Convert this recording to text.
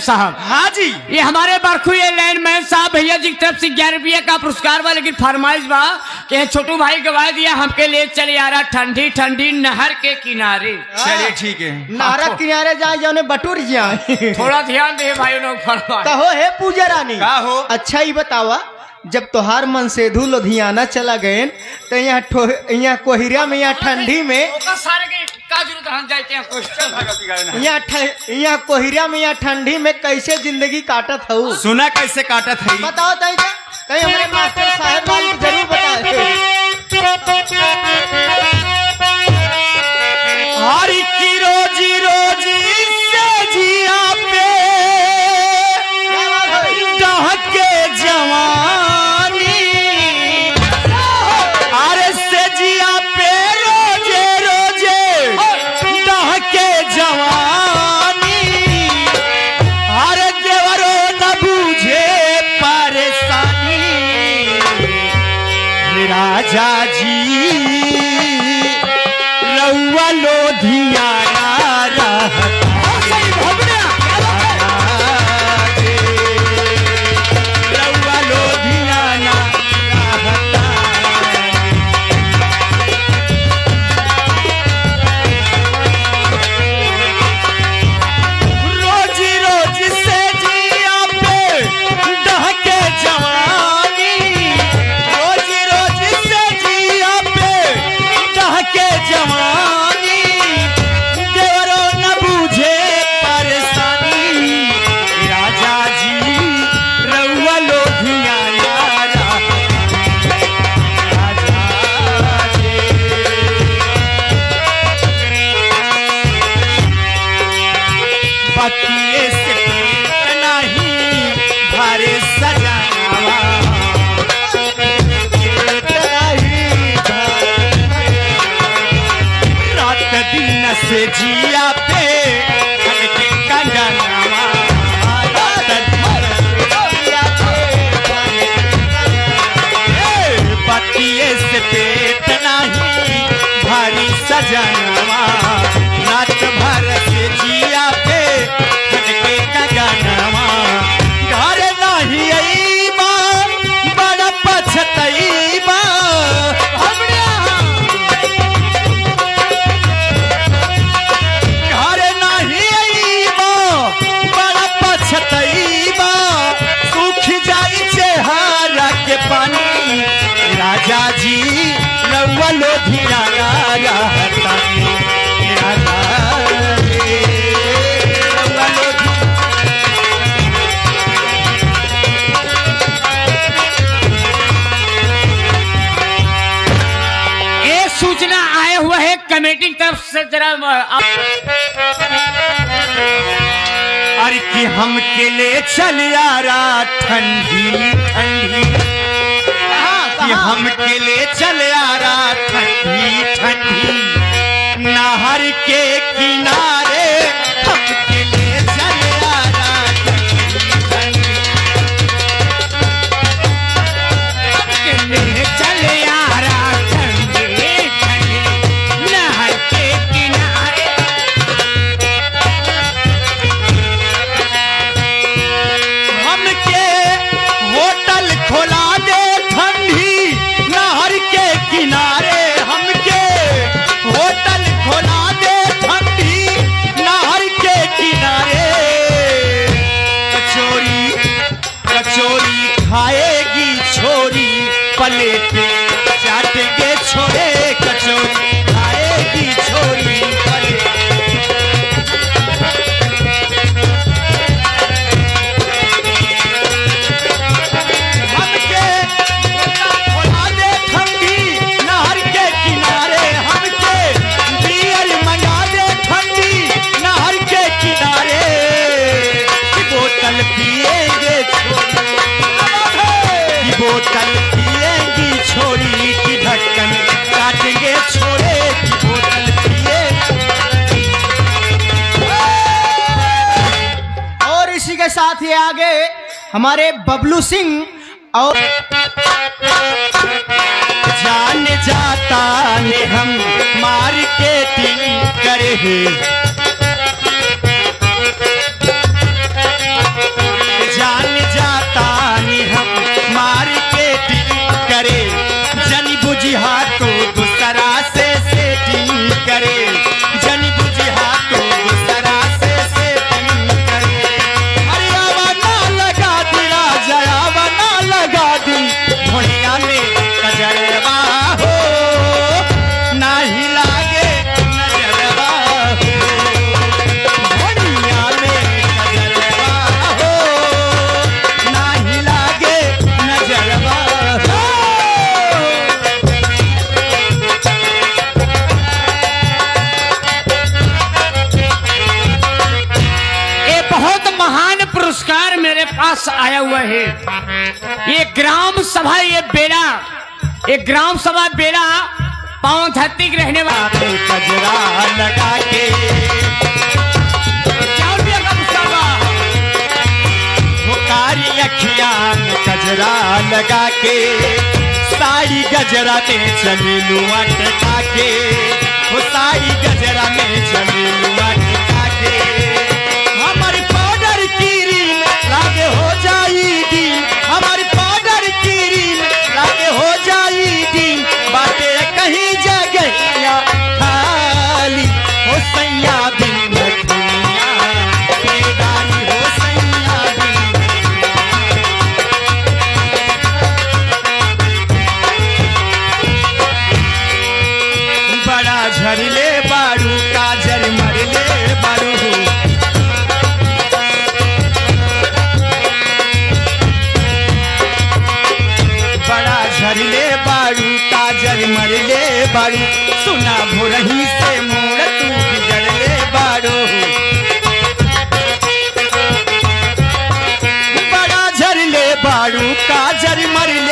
साहब। हाँ जी, ये हमारे बरखू ये लैंडमैन साहब भैया जी की तरफ से 11 रुपये का पुरस्कार बा, लेकिन फरमाइश बा कि छोटू भाई गवा दिया हमके ले चले यारा ठंडी ठंडी नहर के किनारे। चलिए ठीक है। नारा किनारे जाए जाने बटूर जाए। थोड़ा ध्यान दे भाई लोग फरमाइश। कहो हे पूजा रानी का हो? अच्छा ही बतावा, जब तोहार मन सेधु लुधियाना चला गए तो यहाँ कोहिरा में, यहाँ ठंडी में, सारे के का जरूरत हम जाते हैं क्वेश्चन। यहाँ कोहिरा में, यहाँ ठंडी में कैसे जिंदगी काटत हूँ? सुना कैसे काटत है? बताओ तई कहीं हमारे मास्टर साहब वाली जरूर बताए। हरी की रोजी रोजी से जिया पे डहके जवानी, अरे से जिया पे रोजे रोजे डहके जवानी, अरे देवरो न बूझे परेशानी, राजा जी रउआ लोधियाना रउआ लोधियाना रोजी रोजी से जिया पे डहके जवानी, रोजी रोजी से जिया पे डहके जवानी, देवरो न बूझे परेशानी, राजा जी रउआ लोधियाना राजा जी। पतिए से पेट नहीं भरे सजावा, रात दिन से जिया पे खनके कंगनवा, रात दिन से जिया पे पतिए से पेट नहीं भरी सजनवा, रात भर से जिया पे खनके कंगनवा, घर नहीं अईबा बड़ा पछतईबा, घर नहीं अईबा बड़ा पछतईबा, सूख जाई चेहरा के पानी, राजा जी रउआ लोधियाना रहतानी, राजा जी रउआ लोधियाना। ये सूचना आया हुआ है कमेटी की तरफ से, जरा अरे कि हम के ले चल यारा ठंडी ठंडी, कि हम के ले चल यारा ठंडी ठंडी नहर के किनारे, हम के ले चल यारा ठंडी ठंडी, ले चले यारा ठंडी ठंडी नहर के किनारे। हम के होटल खोला दे ठंडी नहर के किनारे, हम के होटल खोला दे ठंडी नहर के किनारे, कचौरी कचौरी खाएगी छोरी प्लेट चाटेंगे छोरे, कचौरी खाएगी छोरी प्लेट। हमके खोला दे ठंडी नहर के किनारे, हमके बियर मंगा दे ठंडी नहर के किनारे, की बोतल पिएंगे छोरी, की बोतल पिएंगी छोरी, की ढक्कन काटेंगे छोरे, की बोतल पिए। और इसी के साथ ही आगे हमारे बबलू सिंह और जान जाता ने हम मार्केटिंग करे हैं, पास आया हुआ है। ये ग्राम सभा, ये बेला, ये ग्राम सभा बेला पांव धरती के रहने वाले गजरा लगा के क्या रुपया का पुरस्कार बा? वो कारी अखियां में गजरा लगा के साड़ी गजरा में चली लुआ टेका के, वो साड़ी गजरा में चली लुआ टेका के। हमारी पाउडर की रील लागे हो जाई डील, हमारी पाउडर की रील लागे हो जाई डील। बातें कहीं जगह खाली हो सैया बिन दुनिया बेदारी हो सैया बिन। बड़ा झरले बारू काजर मरले बारू, बड़ा झरले बारू काजर मरले बारू। सुना भोरही से मोर तू बिगड़ले बारू, बड़ा झरले बारू काजर मरले